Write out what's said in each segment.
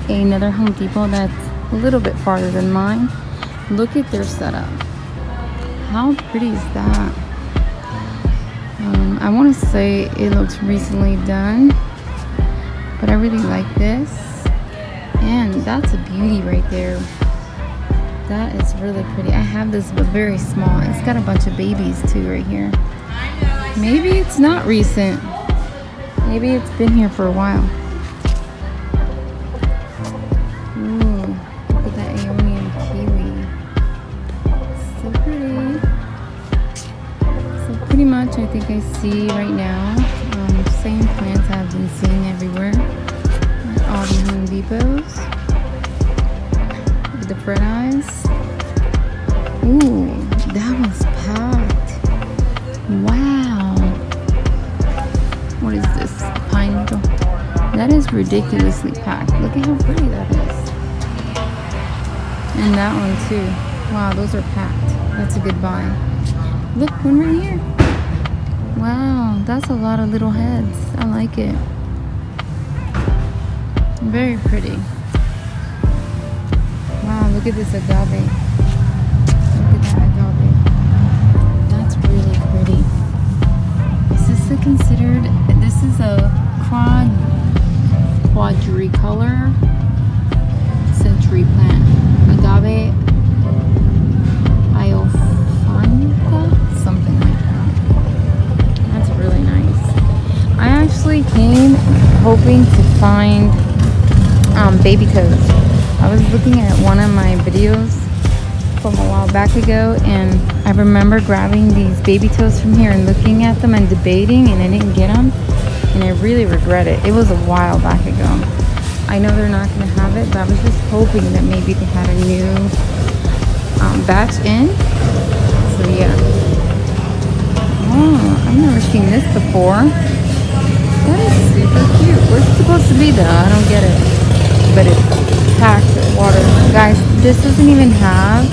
another Home Depot that's a little bit farther than mine. Look at their setup. How pretty is that? I want to say it looks recently done, but I really like this. And that's a beauty right there. That is really pretty. I have this, but very small. It's got a bunch of babies too right here. Maybe it's not recent. Maybe it's been here for a while. Ooh, look at that Aeonian kiwi. So pretty. So pretty much I think I see right now same plants I've been seeing everywhere at all the Home Depots. With the fret eyes. Ooh, that was packed. Wow. What is this? Pine needle? That is ridiculously packed. Look at how pretty that is. And that one too. Wow, those are packed. That's a good buy. Look, one right here. Wow, that's a lot of little heads. I like it. Very pretty. Wow, look at this agave. Look at that agave. That's really pretty. Is this considered, this is a quadricolor century plant. Agave iophanta? Something like that. That's really nice. I actually came hoping to find baby toes. I was looking at one of my videos from a while back ago, and I remember grabbing these baby toes from here and looking at them and debating, and I didn't get them, and I really regret it. It was a while back ago. I know they're not going to have it, but I was just hoping that maybe they had a new batch in. So yeah. Oh, I've never seen this before. That is super cute. Where's it supposed to be though? I don't get it. But it's packed with water. Guys, this doesn't even have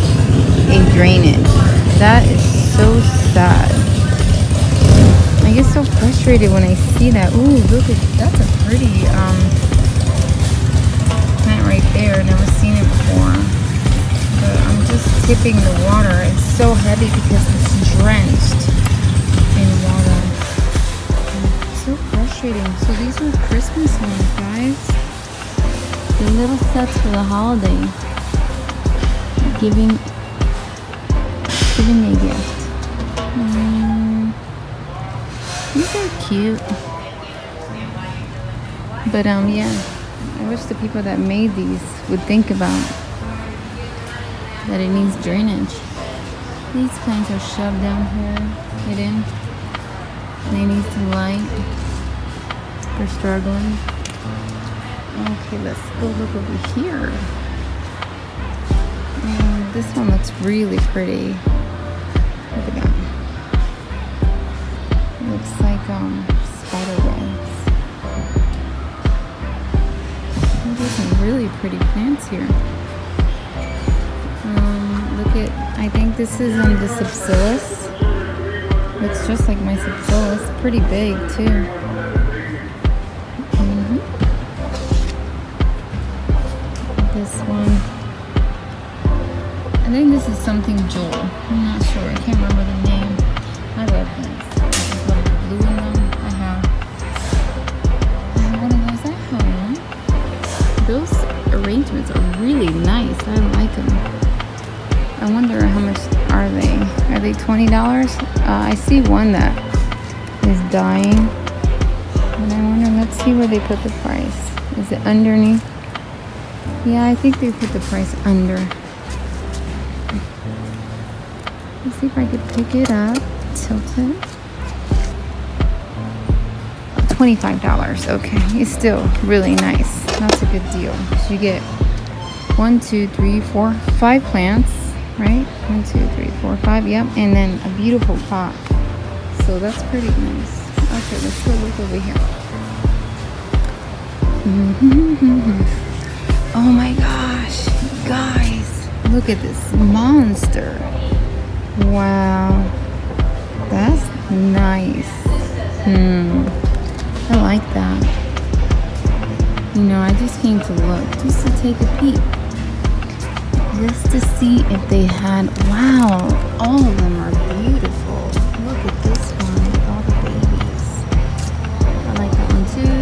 a drainage. That is so sad. I get so frustrated when I see that. Ooh, look at, that's a pretty plant right there. Never seen it before. But I'm just tipping the water. It's so heavy because it's drenched in water. It's so frustrating. So these are Christmas ones, guys. The little sets for the holiday. Giving a gift. These are cute. But yeah, I wish the people that made these would think about that it needs drainage. These plants are shoved down here, hidden. They need some light. They're struggling. Okay, let's go look over here. This one looks really pretty. Look at that. It looks like spider webs. There's some really pretty plants here. Look at, I think this is the succulents. Looks just like my succulents. Pretty big too. This one. I think this is something jewel. I'm not sure. I can't remember the name. I love these. I just love the blue in them. I have one of those at home. Those arrangements are really nice. I like them. I wonder how much are they? Are they $20? I see one that is dying. And I wonder, let's see where they put the price. Is it underneath? Yeah, I think they put the price under. Let's see if I could pick it up, tilt it. $25. Okay, it's still really nice. That's a good deal. So you get 1, 2, 3, 4, 5 plants, right? 1, 2, 3, 4, 5. Yep, and then a beautiful pot. So that's pretty nice. Okay, let's go look over here. Oh my gosh, guys, look at this monster. Wow, that's nice. I like that. You know, I just came to look, just to take a peek. Just to see if they had, wow, all of them are beautiful. Look at this one with all the babies. I like that one too.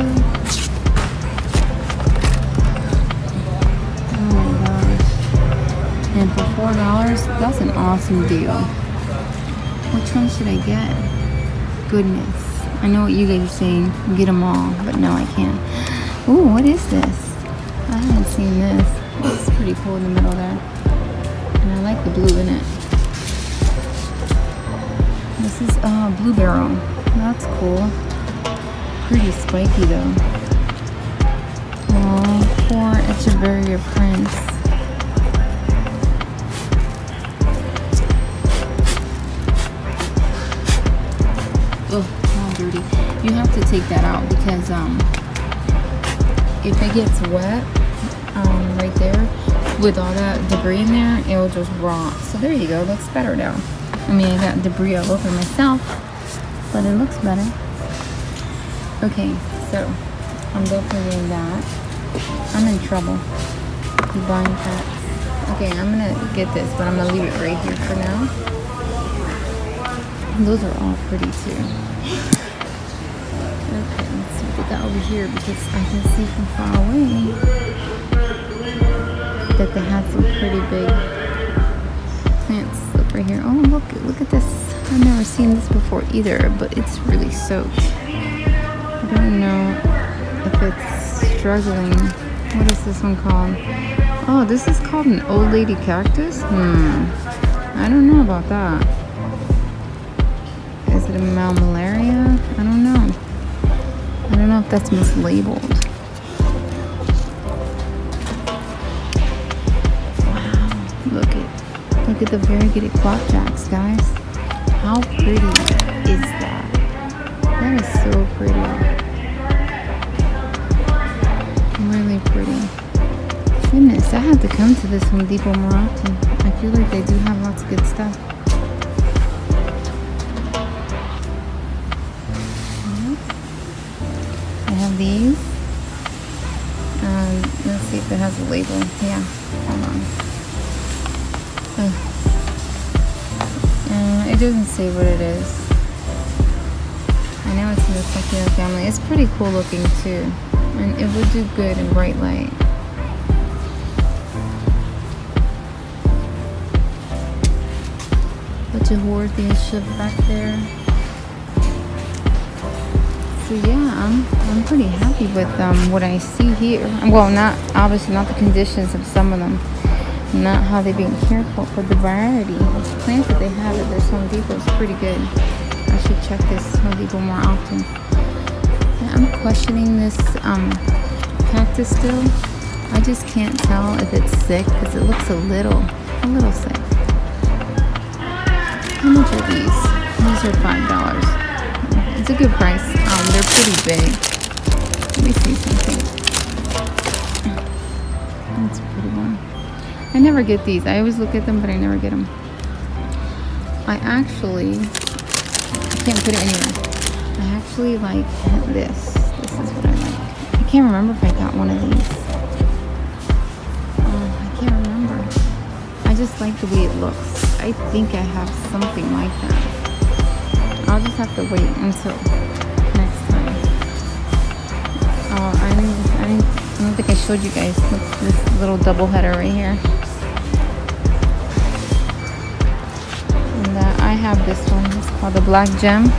Oh my gosh. And for $4, that's an awesome deal. Which one should I get? Goodness. I know what you guys are saying, get them all, but no, I can't. Ooh, what is this? I haven't seen this. It's pretty cool in the middle there. And I like the blue in it. This is Blue Barrel. That's cool. Pretty spiky though. Oh, poor Echeverria Prince. Oh, all dirty. You have to take that out because if it gets wet, right there with all that debris in there, it will just rot. So there you go, looks better now. I mean, I got debris all over myself, but it looks better. Okay, so I'm definitely doing that. I'm in trouble buying packs. Okay, I'm gonna get this, but I'm gonna leave it right here for now. Those are all pretty too. Okay, let's see what we got over here because I can see from far away that they had some pretty big plants over here. Oh, look at this. I've never seen this before either, but it's really soaked. I don't know if it's struggling. What is this one called? Oh, this is called an old lady cactus? I don't know about that. Is it a malaria? I don't know. I don't know if that's mislabeled. Look at the variegated flapjacks, guys. How pretty is that? That is so pretty. Really pretty. Goodness, I have to come to this Home Depot more often. I feel like they do have lots of good stuff. I have these. Let's see if it has a label. Yeah, hold on. It doesn't say what it is. I know it's in the succulent family. It's pretty cool looking too. And it would do good in bright light. Bunch of horse being shoved back there. So yeah, I'm pretty happy with what I see here. Well, obviously not the conditions of some of them. Not how they're being careful, but the variety of plants that they have at this Home Depot is pretty good. I should check this Home Depot more often. Yeah, I'm questioning this cactus still. I just can't tell if it's sick because it looks a little sick. How much are these? These are $5. It's a good price. They're pretty big. Let me see something. That's a pretty one. I never get these. I always look at them, but I never get them. I can't put it anywhere. I actually like this. This is what I like. I can't remember if I got one of these. I can't remember. I just like the way it looks. I think I have something like that. I'll just have to wait until next time. I don't think I showed you guys. Look, this little double header right here. And I have this one. It's called the Black Gem.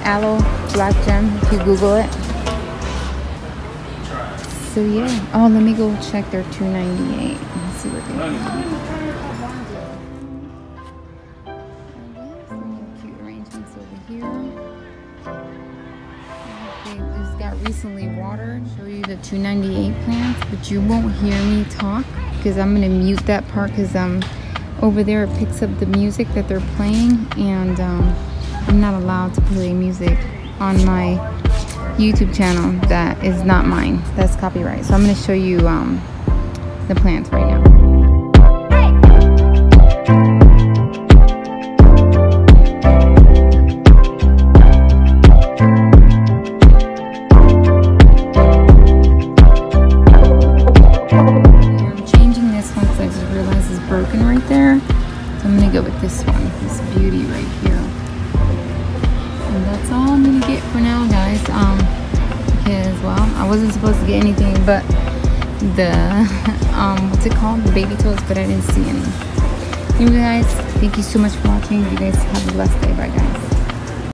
Aloe Black Gem, if you Google it. So yeah. Oh, let me go check their $2.98. Let's see what they have. Cute arrangements over here. They just got recently watered. Show you the $2.98 plants, but you won't hear me talk because I'm gonna mute that part because over there it picks up the music that they're playing, and I'm not allowed to play music on my YouTube channel that is not mine. That's copyright. So I'm going to show you the plants right now. broken right there. So I'm gonna go with this one, this beauty right here. And that's all I'm gonna get for now, guys. Because, well, I wasn't supposed to get anything but the what's it called, the baby toes, but I didn't see any. Anyway, guys, thank you so much for watching. You guys have a blessed day. Bye, guys.